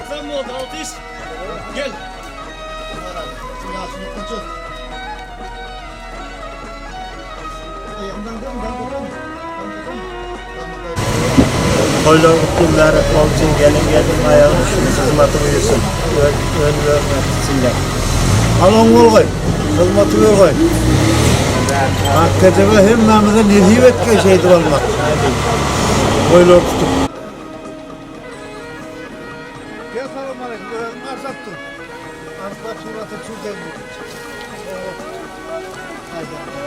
Sen mi oldu Altış? Gel. Koylar kunları olsun gelin ayağın hizmeti buyursun. Ön vermesinler. Alın ol koy. Hizmeti ver koy. Hakikaten hemmamıza nezih etken şeydir olmak. Koylar tutup. Gel salam aleyküm. Arsattım. Arsattım. Şurada su geldi. Haydi.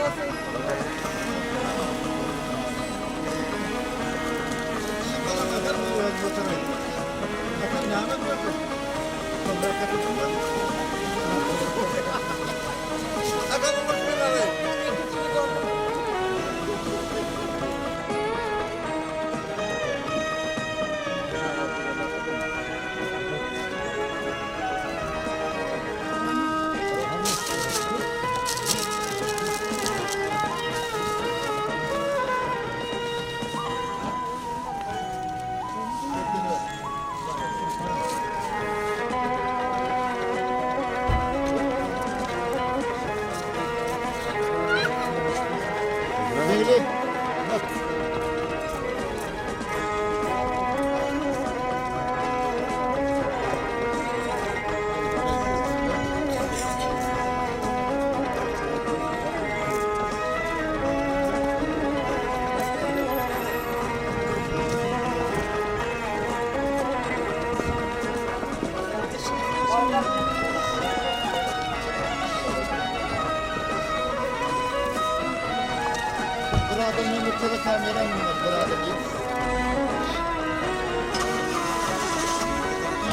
Buradan yumurtalı kamera mı var? Buradan bir.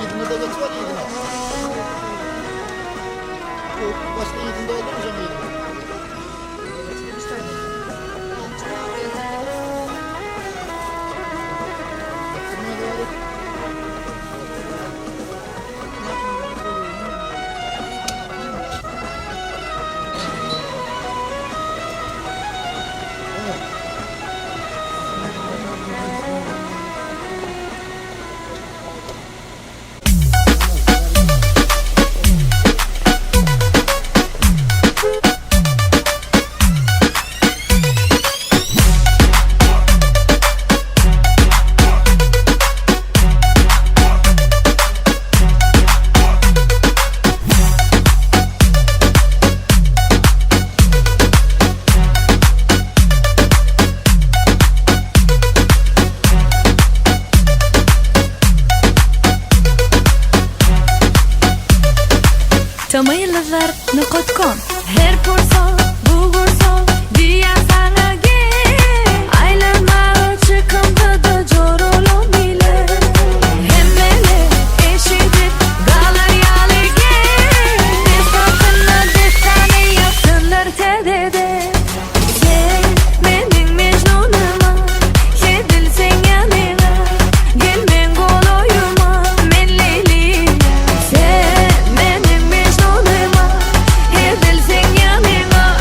Yedinde de geçiyor yedine. Başka yedinde oldu mu canım yedinde? Tamayılıver.com Her porson, bulgurson, diye sana gel Aylama çıkımda da corolo bile Hemmele eşidir, galaryalı gel Desatına destane yapsınlar tedede Sen benim mecnunuma, yedilsen yanına Gelmen goloyuma, men leyliyim Sen benim mecnunuma, yedilsen yanına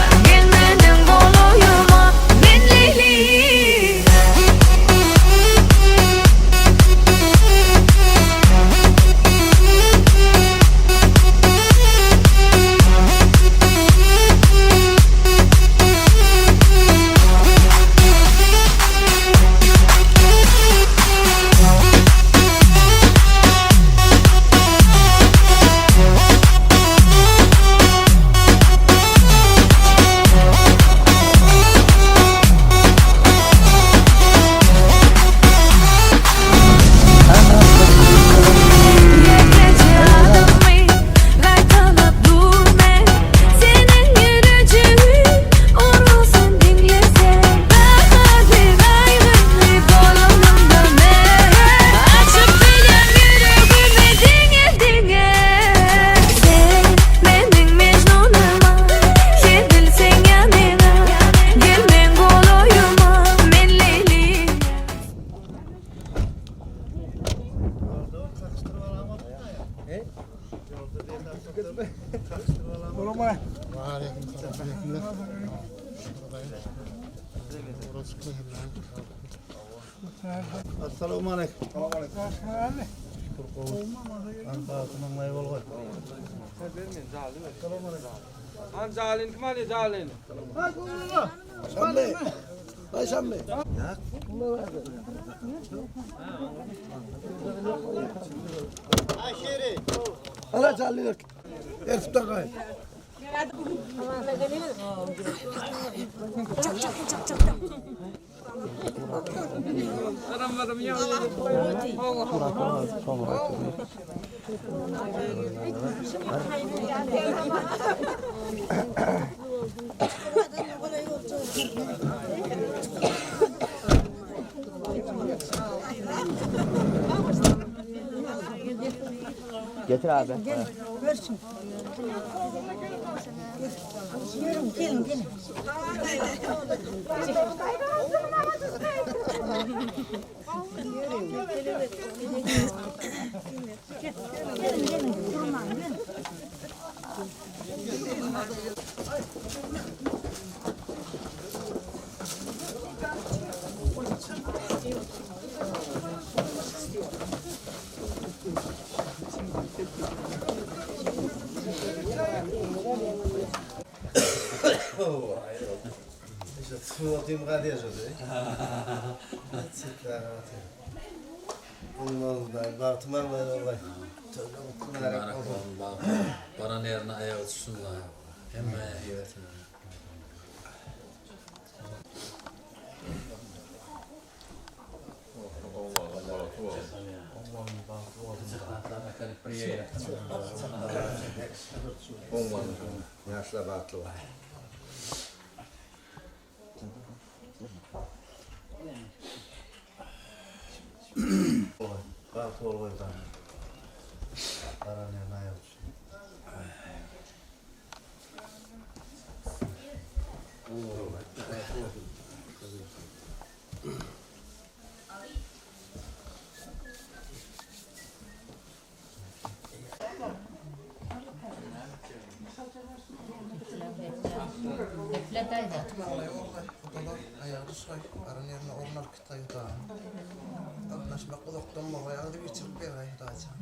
Assalamu alaikum. Jalin kemana jalin? Şamli. Bay Şamli. Ala Şamli. Erfta kay. Getir abi. Gelin. Tüm gadiye jodi. Olmaz da Batman var olay. Bana yerine ayağı tutsunlar. Hemen evet. Yaşla batlı var. Batı olay ben. Paranın ayağı tutsun. Ayağı soy, aran yerine onlar kıtayı da. Anlaşmak kulaktan mı ayağı da geçirip bir ayağı da açan.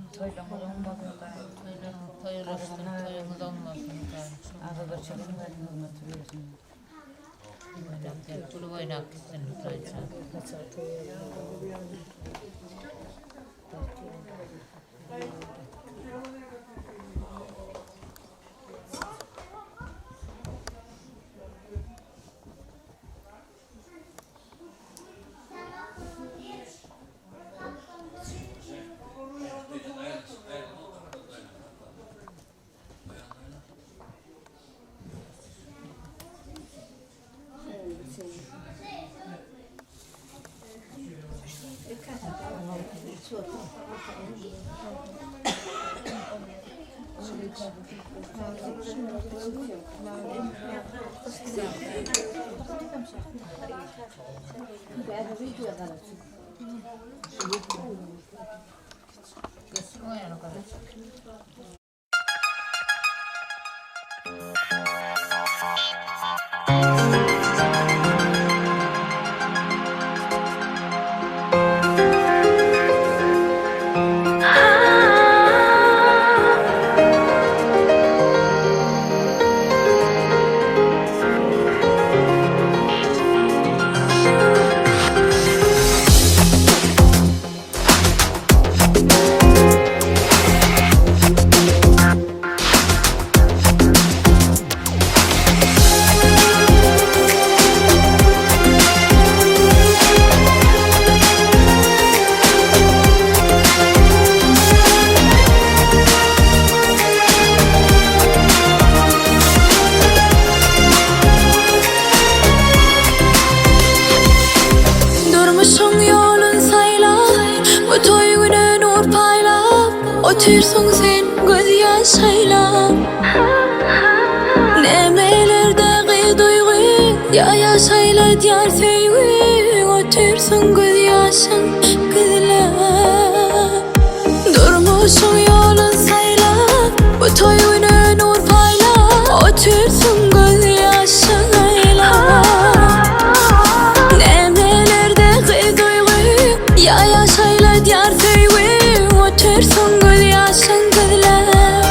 Otursun sen göz yaşayla Nemelerdeki duygu Ya yaşayla diyar sevgi Otursun göz yaşın kızla Durmuşsun yolun sayla Bu toy günü diyar söyü otursun göz yaşın gözler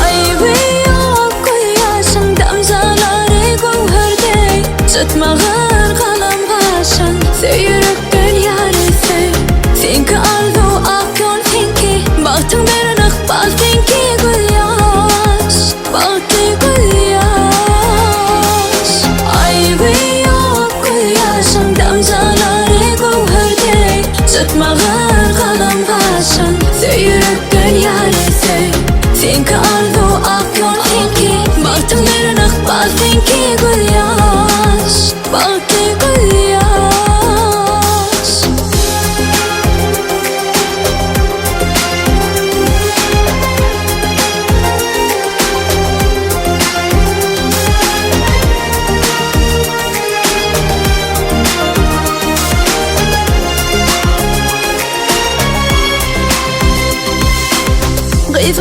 Ay ve yok göz yaşın damzaları gövherde Tutmağın kalam başın Söyürük gül yarısı Senki arzu ak yol senki Baktın bir nıkbal senki göz yaş Baktı göz yaş Ay ve yok göz yaşın damzaları gövherde Tutmağın kalam başın Söyürük gül yarısı Senki arzu ak yol senki Baktın bir nıkbal senki göz yaş Baktı göz yaş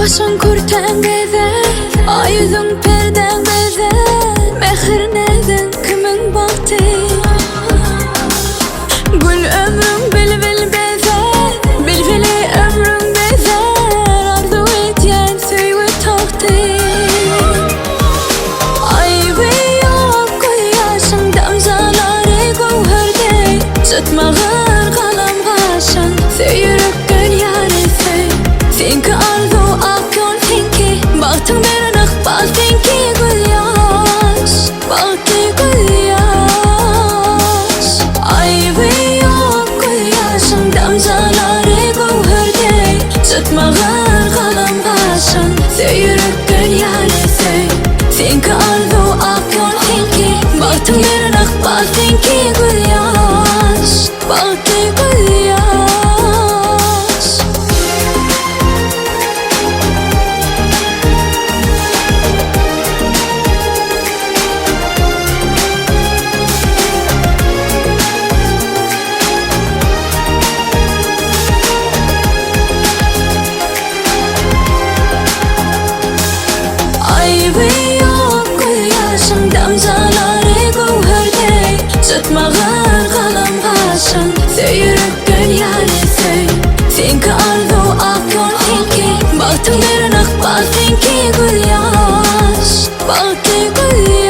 Başın kurtan bezer Ay yüzün perden bezer Mehir neden kimin baktı Gül ömrüm bilbil bezer Bilbili ömrüm bezer Arzu etyen söyle taktı Ay ve yok göz yaşın damzaları gövherde Tutmağın kalam başın Söyürük gül yarısı Senki arzu ak yol senki Baktın bir nıkbal senki göz yaş Baktı göz yaş Ay ve yok göz yaşın damzaları gövherde Tutmağın kalam başın Söyürük gül yarısı Senki arzu ak yol senki Baktın bir nıkbal senki göz yaş Baktı göz yaş Ay ve yok göz yaşın damzaları gövherde Tutmağın kalam başın Söyürük gül yarısı Senki arzu ak yol senki Baktın bir nıkbal senki göz yaş Baktı göz yaş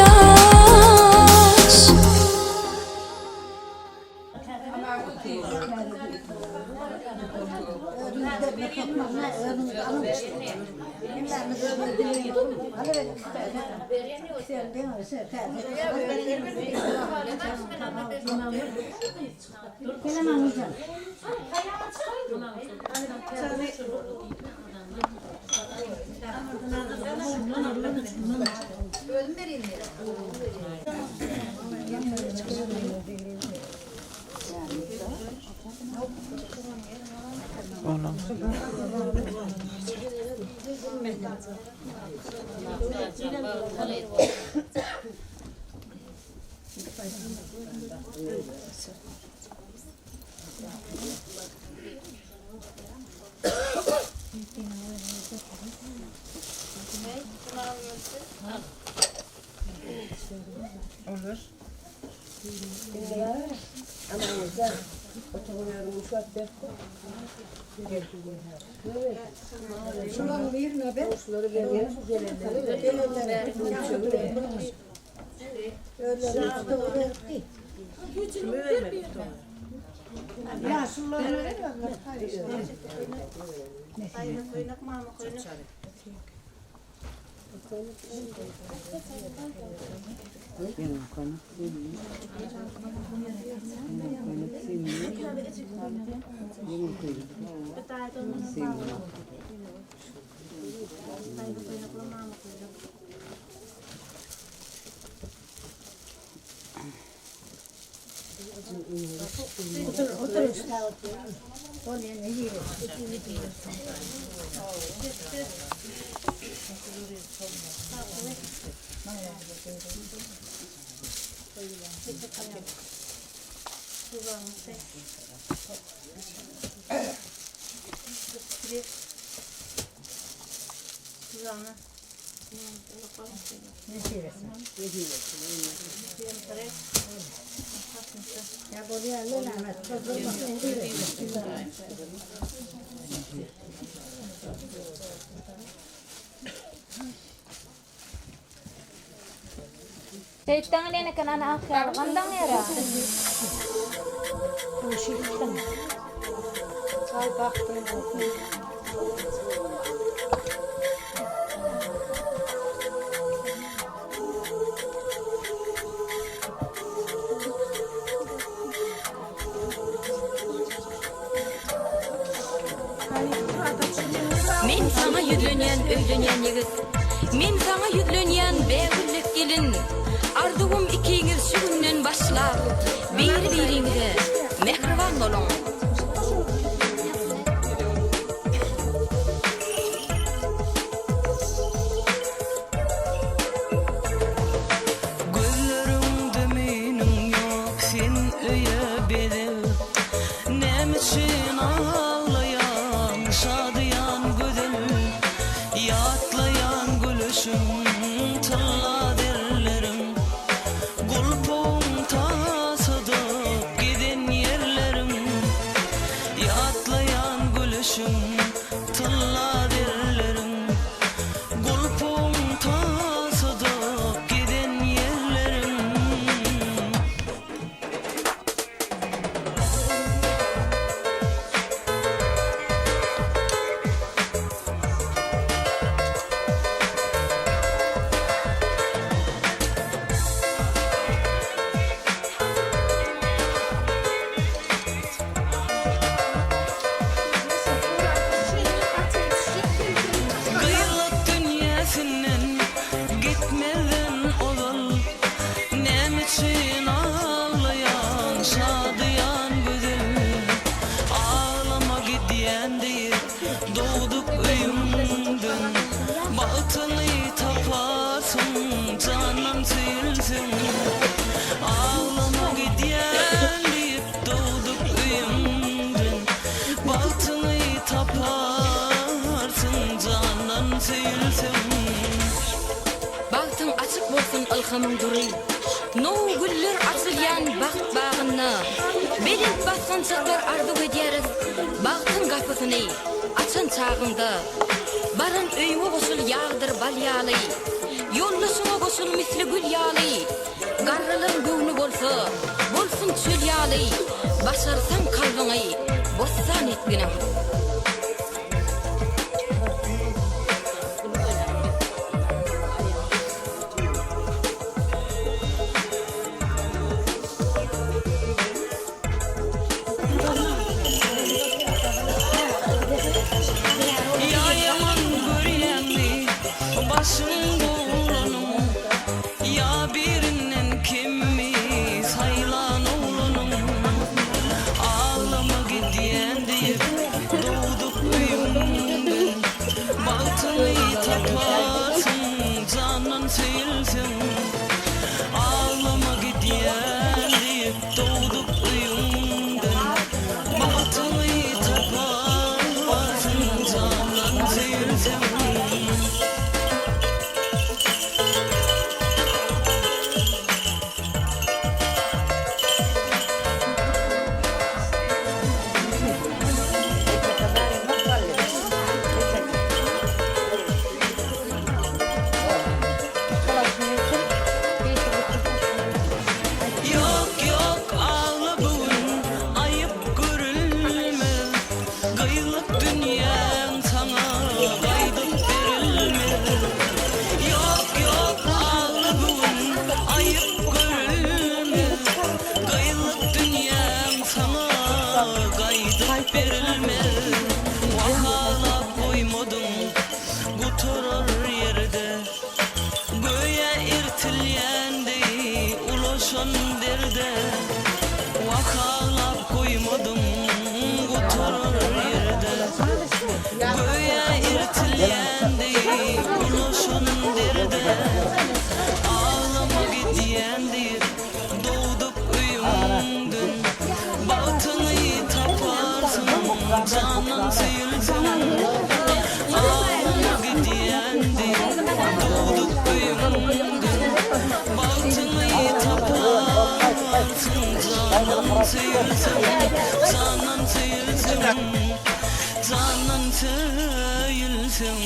Seyittan elene kan ana akhir qandan era. Çay baktım. Men sana yüzlönyen, öylönyen yigit. Men sana yüzlönyen begüllük gelin. Arzuğum ikiniz şu günden başlap bir-birinize mehriban olun. Gözlerimde menin yok, sen öye bedi. Nemişin ağlayan, şadıyan güzel. Yatlayan gülüşüm, tılla derlerim. Gulpum tasadıp giden yerlerim. Yatlayan gülüşüm, tılla derlerim. Gulpum tasadıp giden yerlerim. Kıyılık dünyasından gitmeden olal. Nemişin ağlayan, şadıyan güzel. Ağlama gidiyen değil, doğduk öyümden. Bahtını taparsın, canım silsin. Ağlama gidiyen deyip doğduk öyümden. Bahtını taparsın, canım silsin. Bahtın açık bolsun ılhamın duruy. No güller açılyan baht bağına. Belint bassan çaklar ardu ederiz. Bahtın kapısını açın çağında. Barın öyüme koşul yağdır balyalı. Yollaşıma koşul misli gül yağlı. Garrılın göğnü bolsa, bolsun çöl yağlı. Başarsan kalbını, bossan et günah. Ya yaman görýänli başyň bolanım. Ya birinden kimmi saylan oğlunum. Ağlama gidiyen deyip doğduk öyümden. Baltını taparsın, canın silsin. Ağlama gidiyen deyip doğduk öyümden. Baltını taparsın, canın silsin. Yok yok ağla bugün, ayıp görülme. Gıylık dünyan sana kaydıp verilme. Yok yok ağla bugün, ayıp görülme. Gıylık dünyan sana kaydıp verilme. Vahala koymadın guturur yerde. Göğe irtilyendi ulaşan derde. Vakalap koymadım guturur yerde. Göğe irtilyendi ulaşan derde. Ağlama gidiyendi doğduk öyümden. Bahtını taparsın, canın silsin. Ağlama gidiyendi doğduk Canan sıyırsın, canan sıyırsın, canan sıyırsın.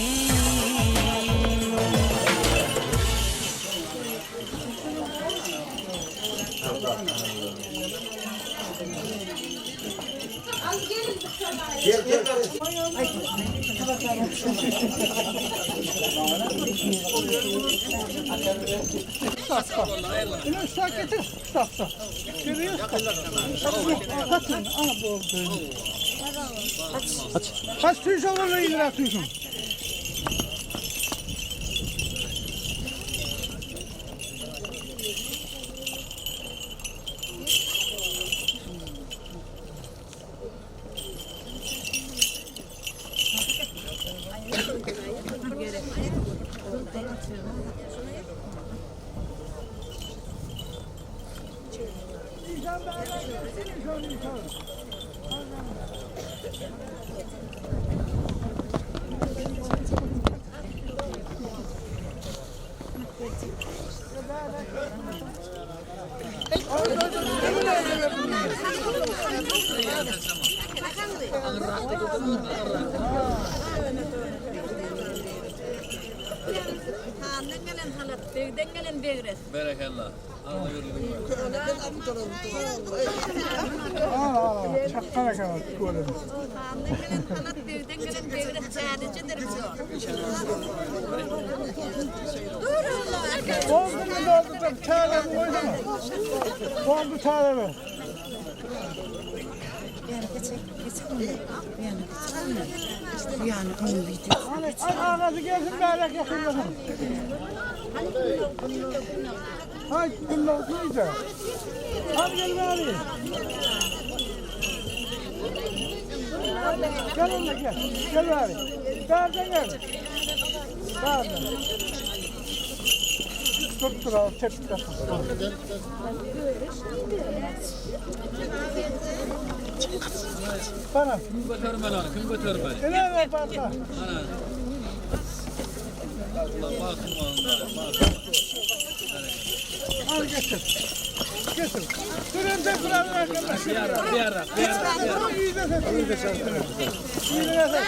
Kaç tüyüş olur iyiler tüyüşün? Berekallah. Allah yürüdüm. Çakkana kadar koyalım. Oldu mu doldu çağıralım koydu mu? Oldu çağıralım. Ağzı gelsin böyle yakınlasın. Hay bunlar oturunca. Hadi gel bari. Gel onunla gel. Gel bari. Dağdan gel. Dağdan. Tuttur al, çektir. Bana. Kim götürme lan? Kim götürme? İlerle bana. Ana. Allah bakın onlara. Al getir. Getir. Sürümde kuralım arkadaşlar. Bir ara. İyi de sen. İyi de sen. İyi de sen.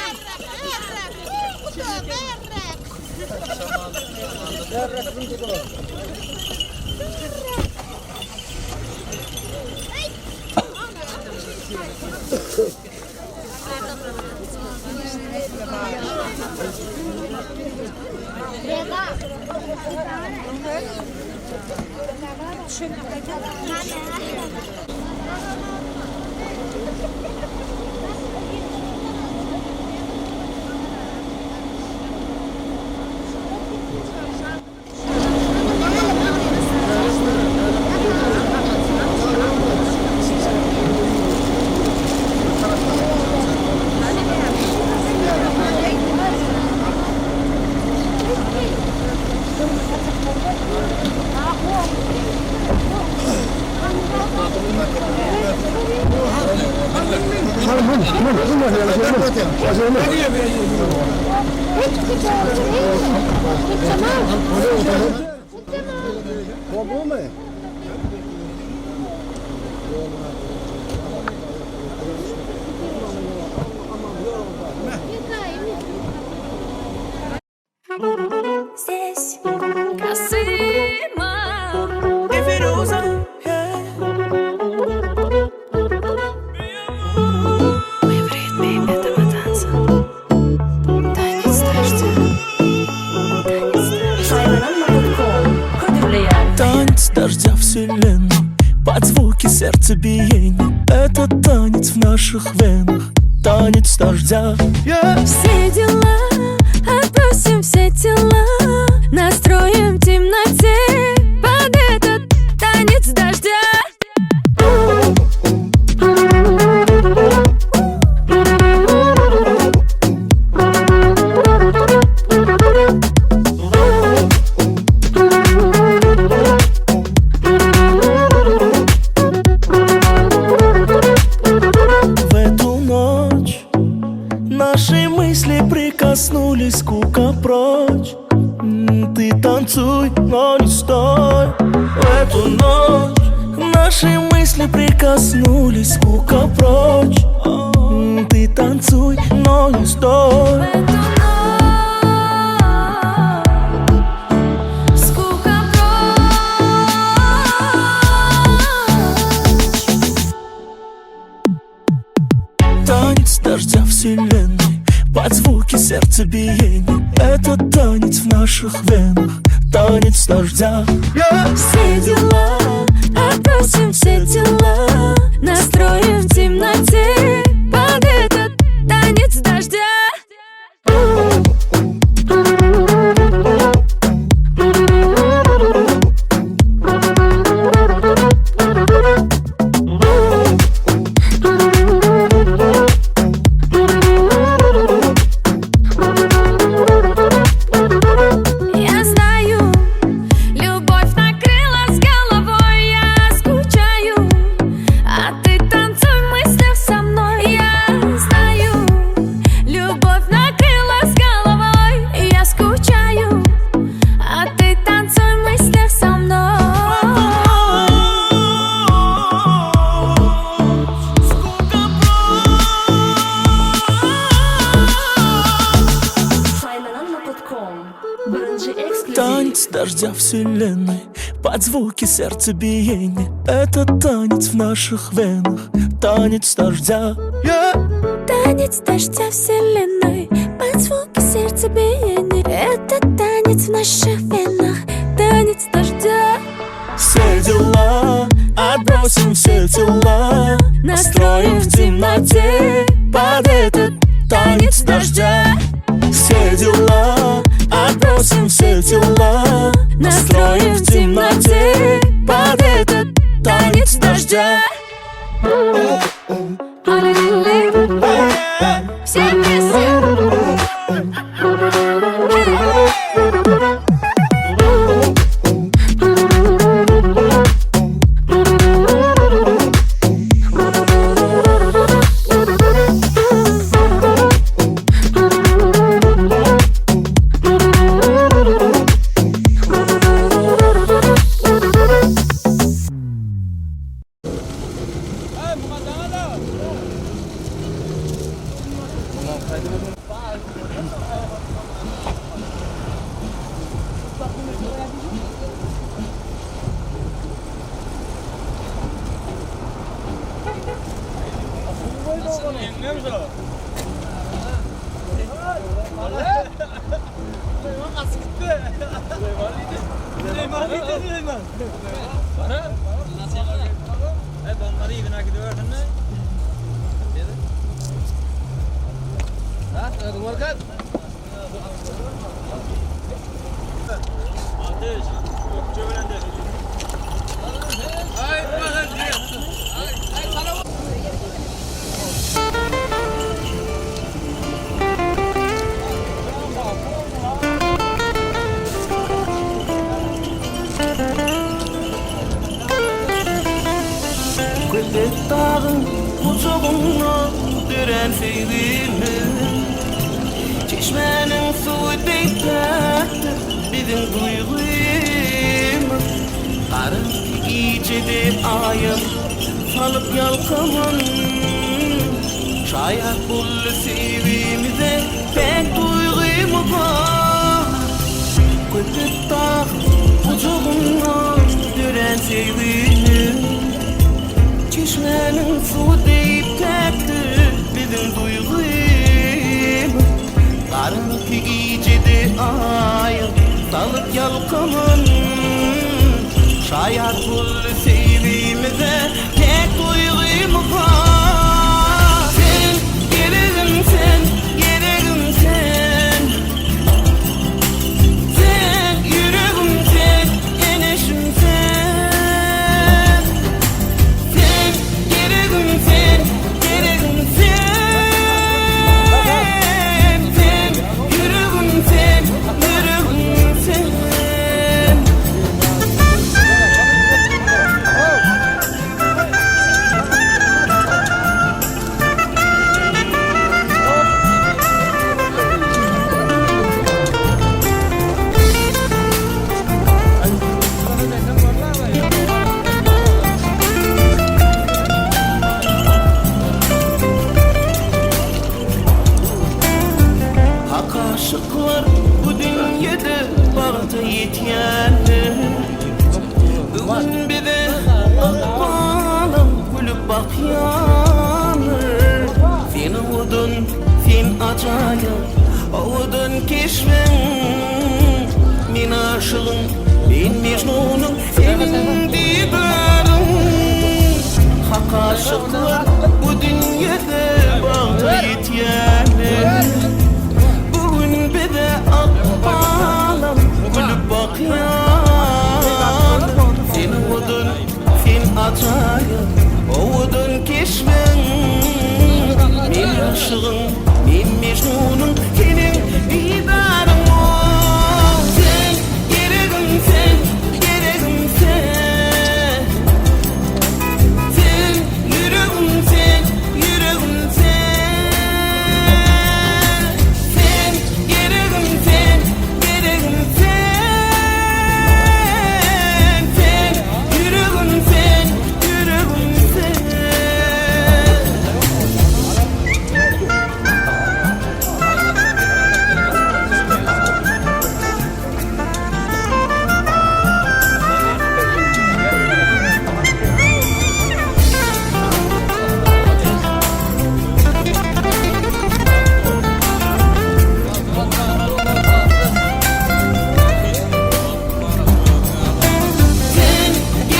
Здесь Касыма. Мы в ритме этого танца. Танец дождя. Танец дождя вселенной, под звуки сердцебиения. Это танец в наших венах, танец дождя. Все дела, отбросим все тела, настроим в темноте под этот танец дождя. В эту ночь наши мысли прикоснулись, скука прочь. Ты танцуй, но не стой. В эту ночь Наши мысли прикоснулись, скука прочь. Ты танцуй, но не стой. Танец дождя вселенной, под звуки сердцебиения. Это танец в наших венах, танец дождя. Все дела, отбросим все дела, настроим в темноте под этот танец дождя. Танец дождя вселенной, под звуки сердцебиения. Это танец в наших венах, танец дождя. Танец дождя вселенной, под звуки сердцебиения. Это танец в наших венах, танец дождя. Все дела, отбросим все дела, настроим в темноте под этот танец дождя. Все дела, отбросим все дела, настроим в темноте под этот танец дождя. Все вместе. Dağın ucuna düren sevdiğimi, çeşmenin suyu değerli bizim duygumu. Karanlık gecede ayım salıp yalkamın, şayet bullu sevimize pek duygumu var. Kudret dağın ucuna düren sevdiğimi, çeşmenin su deyip tertli bizim duygumu. Karanlık gecede ayım salıp yalkamın, şayet bullu sevimize tek duygumu var. Sen gelirim sen, gelirim sen, sen yüreğim sen, eneşim sen. aşıklar bu dünyada bağda yetyenler. Bugün bize akbalam gülüp bakyanlar. Sen ovudun, sen acayip, ovudun keşfen. Men aşığım, ben mecnunum, senin didarın. Hak aşıklar bu dünyada bağda yetyenler. Bugün bize akbalam gülüp bakyanlar. Sen ovudun, sen acayip, ovudun keşfen. Men aşığım, men mecnunum, senin didarın. Sen, geregim sen, geregim sen. Sen, yüreğim sen, yüreğim sen. Sen, geregim sen, geregim sen. Sen, yüreğim sen, yüreğim sen. Sen,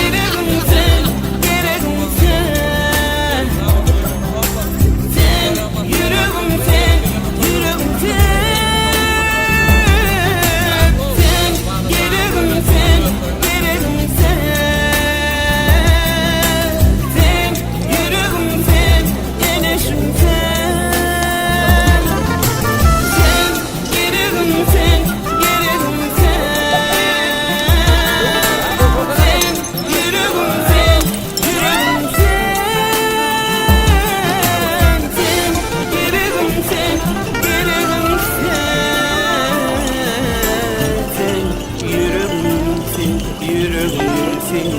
geregim sen, geregim sen. Sen, yüreğim sen, yüreğim sen. Sen, geregim sen, geregim sen. Sen, yüreğim sen, eneşim sen. Sen, geregim sen, geregim sen. Sen, yüreğim sen, yüreğim sen. Sen, geregim sen, geregim sen. Sen, yüreğim sen, yüreğim sen.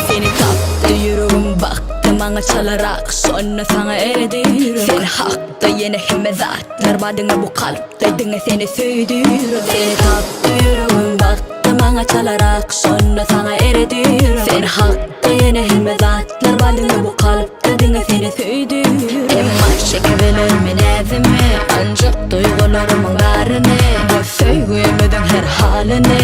Seni taptı yüreğim baktı bana çalarak sonra sana eridir. Sen hakta yine himmezatlar badına bu kalpte seni söydürür. Seni taptı yüreğim baktı bana çalarak sonra sana eridir. Sen hakta yine himmezatlar badına bu kalpte seni söydürür. Emma çekebilir mi nezimi ancak duygularımın garını. Bu söyleyemedin her halini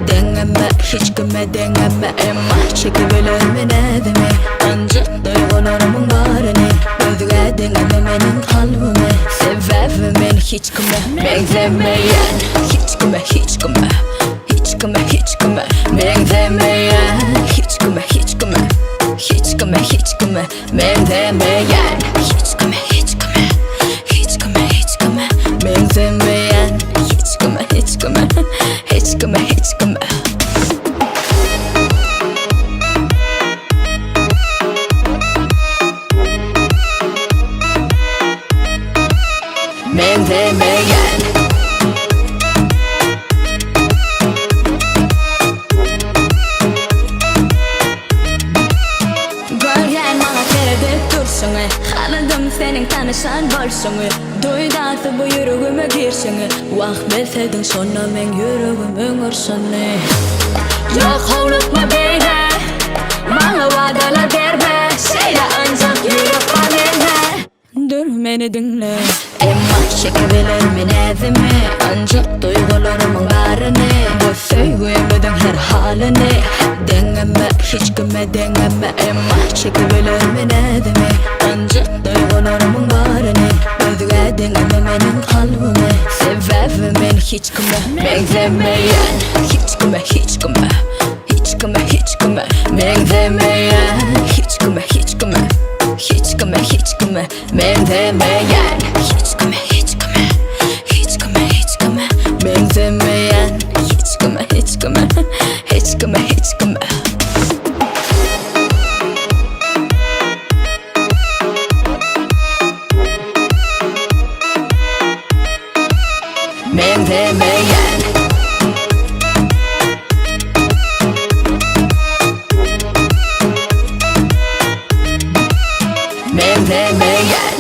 deneme hiç kime deneme. Emma çekebilir mi nezimi ancak duygularımın garını. Özge deneme benim kalbimi sebebimin hiç kime benzemeyen. Hiç kime hiç kime hiç kime hiç kime benzemeyen. Hiç kime hiç kime hiç kime hiç kime benzemeyen. Hiç kime hiç kime hiç kime hiç kime benzemeyen. Hiç kime hiç kime hiç kime hiç kime. Benzemeyen. Gölgen bana tereddüt durşunu, haladım senin tanışan bolşunu. Duydatı bu yüreğime girşunu, vakt bilsedin sonra men yüreğimin örşunu. Yok hovlukma beyne, bana vadalar verme. Şeyle ancak yürek bana. Dur beni dinle. Emma çekebilir mi nezimi ancak duygularımın garını. Bu söyleyemedin her halini deneme hiç kime deneme. Emma çekebilir mi nezimi ancak duygularımın garını. Özge deneme benim kalbimi sebebimin hiç kime benzemeyen. Hiç kime hiç kime hiç kime hiç kime benzemeyen. Hiç kime hiç kime Men sevmeyen hiç kime hiç kime hiç kime hiç kime men sevmeyen hiç kime hiç kime hiç kime hiç kime men sevmeyen men sevmeyen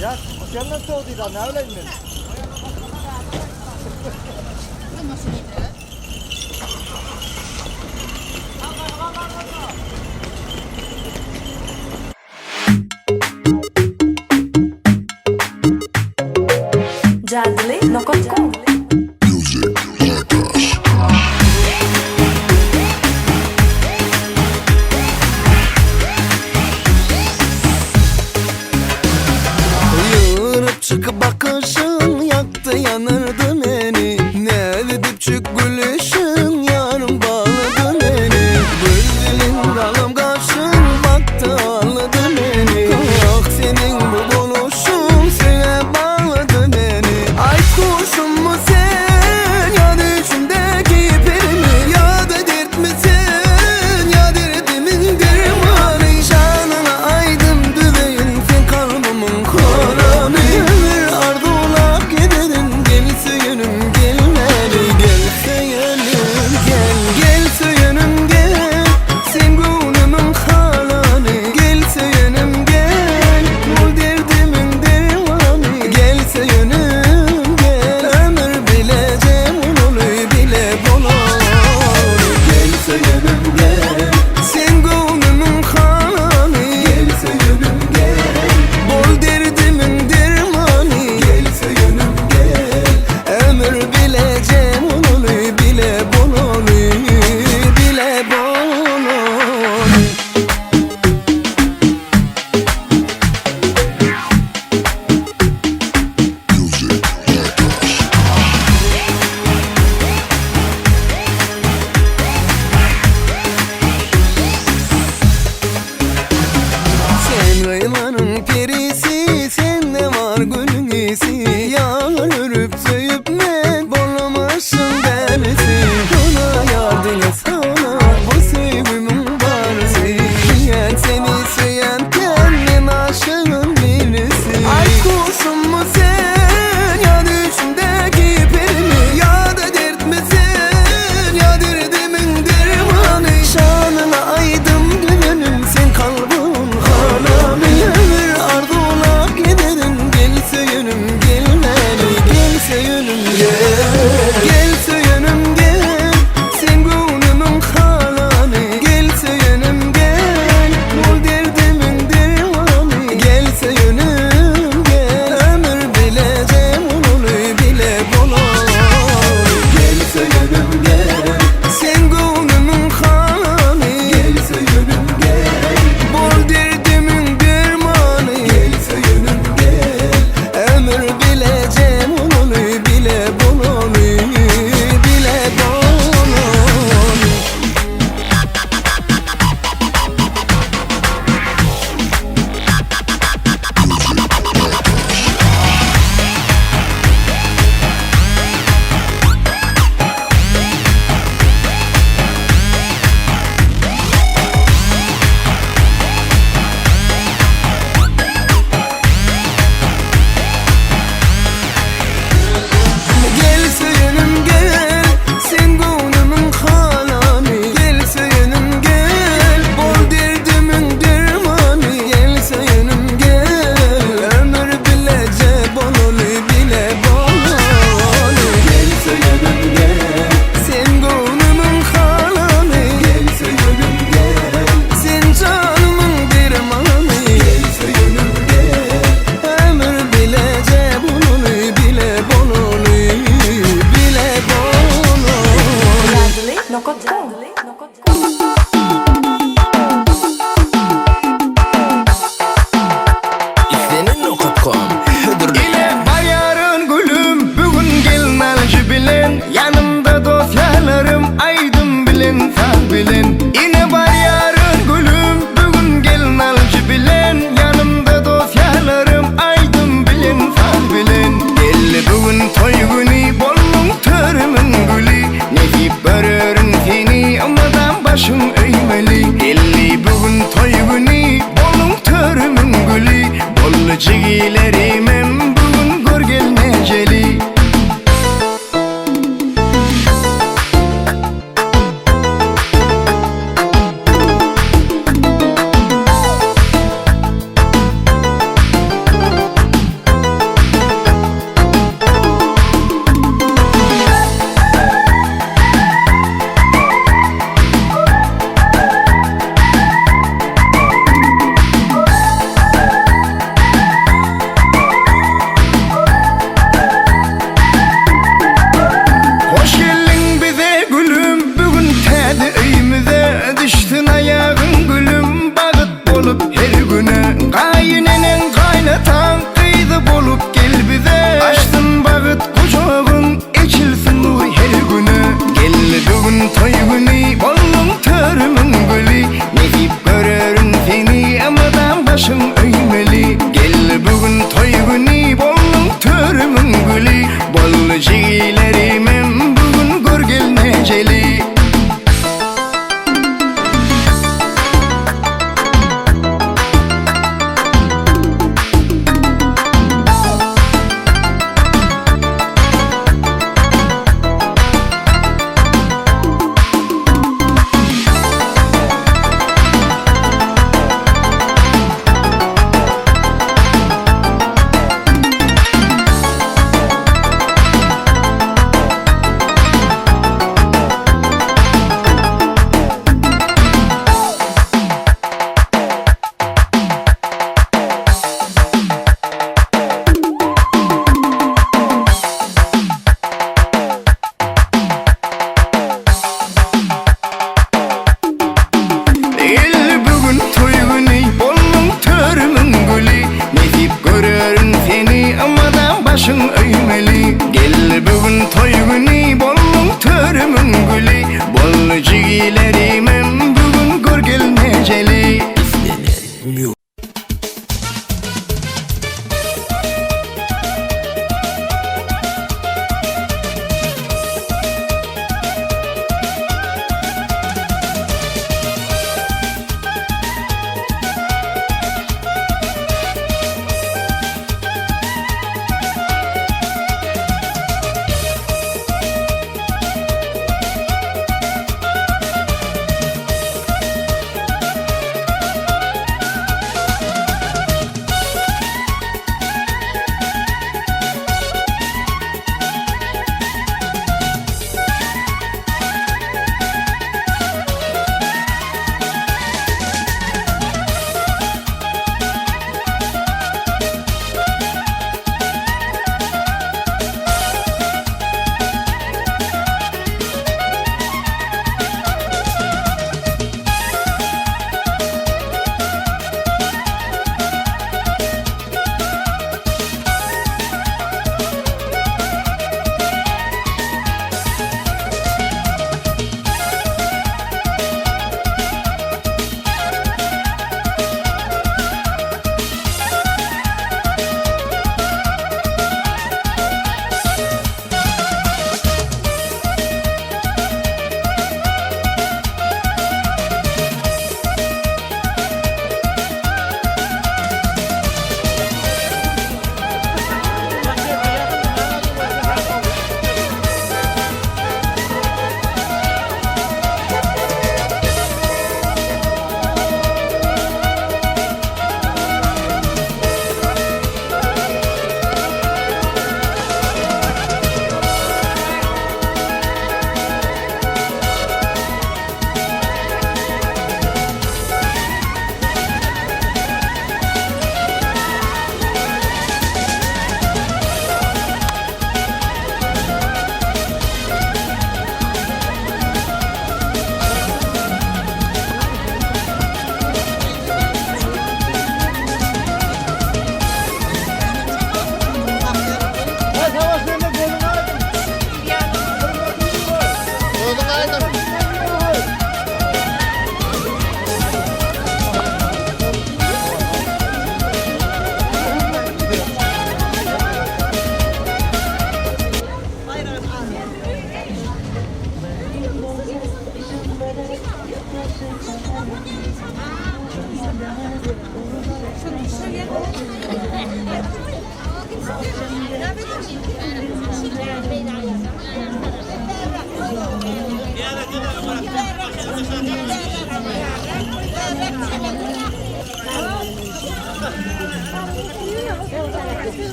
Ya senden soğuduydu ne öyleyim mi? Jadli.com Yığırıp çıkıp bakışın yaktı yanırdı beni. Ne edip çık gülüşün yarım bağladı beni. Bülbülün dalım kaşın baktı ağladı beni. Ah senin bu buluşun sene bağladı beni. Ay kuşum mu sen ya içimdeki ipimi ya da dert misin ya derdimin dermanı. Canına aydım düveyin sen kalbimin koranı. Ömür ardına giderim gelse yönüm gelmeli. Gelse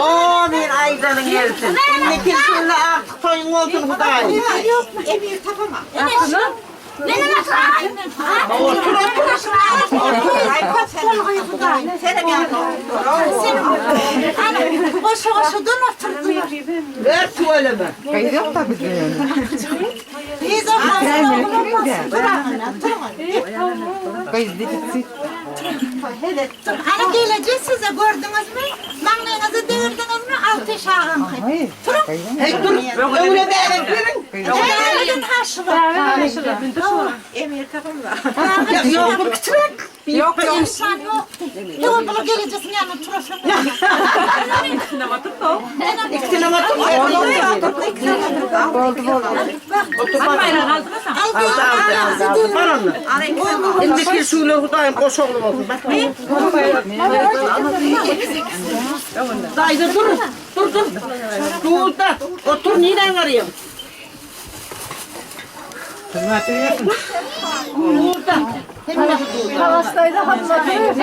Oo bir aydanın gelsin. Ne kimseyle artık toyun olsun Hüdayi. Emir tapama. Benim atayım. Otur otur. Ay kaçsın Hüdayi. Senin yanına. Ana koşu koşudan oturdu. Ver söyleme. Kayıt yok tabii ki. Biz ondan Kayıt değil. Hani geleceğiz size gördünüz mü? Mangınızı devirdiniz mi? Altı şahım. Hayır. Hey dur. Öyle de verin. Eğerden haşıra. Emir kafamda. Yok bu küçük. Yok insan yok. Yok bunu geleceğiz yani turasın. İkisine batıp da. İkisine batıp. Aldı. Var onu. İndeki suyla Hüdayi koş oğlum olsun. Bak. Dayı dur. Dur. Dur da. Otur nereden arayayım? Burada. Tavastayla hatırlatıyoruz.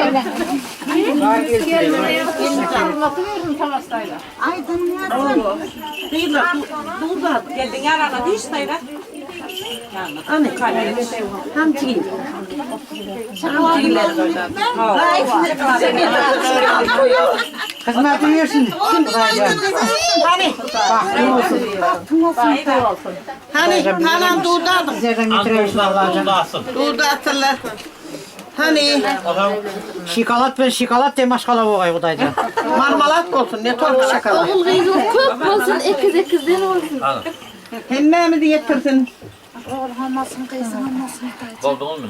Hatırlatıyoruz tavastayla. Ay canım ya. Değil la. Dur da. Geldin yarana hiç sayıda. Anne kalbine. Hem çiğin. Kızma duyuyorsun. Kim kayacak? Hani tamam durdadım. Zerden getirelim vallahi. Durda hatırla. Hani? Şikalat ben şikalat de maşkala boğay budayca. Marmalat olsun ne torku şakalat. Oğul gıyıl köp olsun, ekizden olsun. Hemmemi de getirsin. Oğul olmasın, kızım olmasın. Buldunuz mu?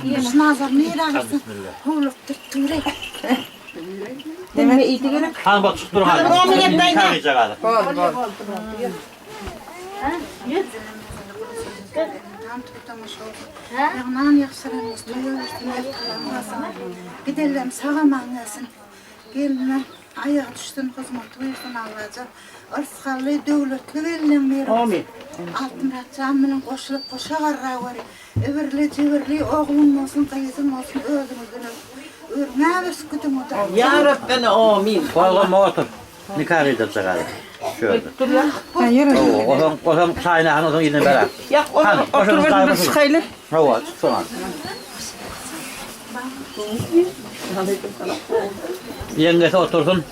Yemiş nazar neyre ağırsın? Oğluk tırtırek. Deme iyi gelin. Hadi bak tutturun hadi. Hadi bu milletten gel. Yiyecek hadi. Tam tutamaş oldu. Yağman yakşıramız, duyuyorsun, yaptıramazsın. Gidelim sağamanlasın. Gelme, ayağa düştün kızım, duyuyorsun Allah'ca. Arskallı, devletli verilin verir. Amin. Altımda camının koşulup koşa garra var. Öbürlü cıvırlı oğlum olsun, kıyızım olsun, öldürüldünüz. Örmemiz güdüm o da. Ya Rabbena amin. Oğlum otur. Nikah edecek hadi. Şöyle. Dur ya. Hayır. O zaman çayını hanım o zaman yine beraber. Ya otur ver bir sıkaylı. Hava sonra. Yengesi otursun.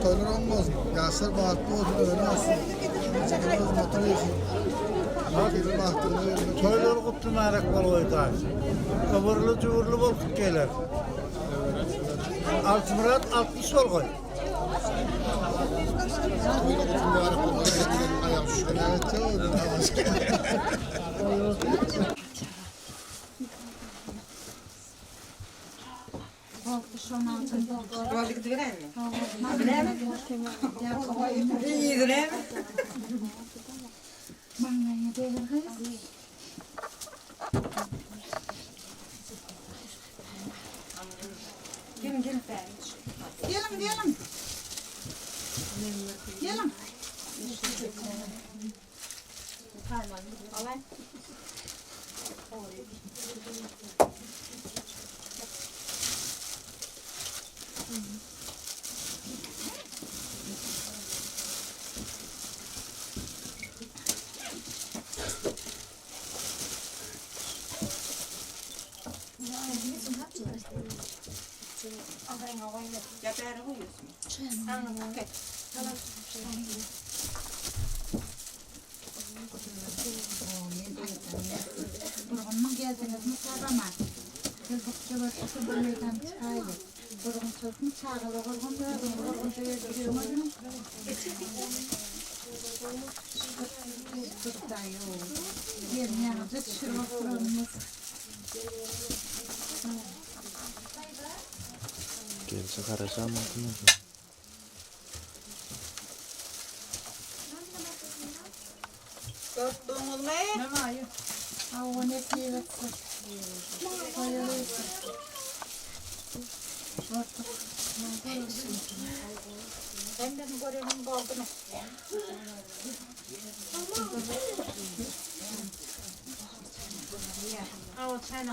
Toylar olmaz mı? Yaşlar bahtlı olsun, öyle olsun. Çekilir motor yesin. Bakır bahtırlı verin. Toylar kutlu merak var oyda. Kıvırlı cıvırlı bol gelir. Altımırat 60 ol koy. Evet, Gelin, gelin. Gelin. Burgun'un geldiniz mi sarama? Kızlıkça başlısı bölmeden çıkaydı. Burgun sözünü çağırdı. Burgun gördüm. Burgun gördüm. Yerine yanıcı şırmaklarımız. Gelse karışan mı? Hava ne sevetsin. Bayılıyorsun. Ben de görelim balkını. Hava çayla.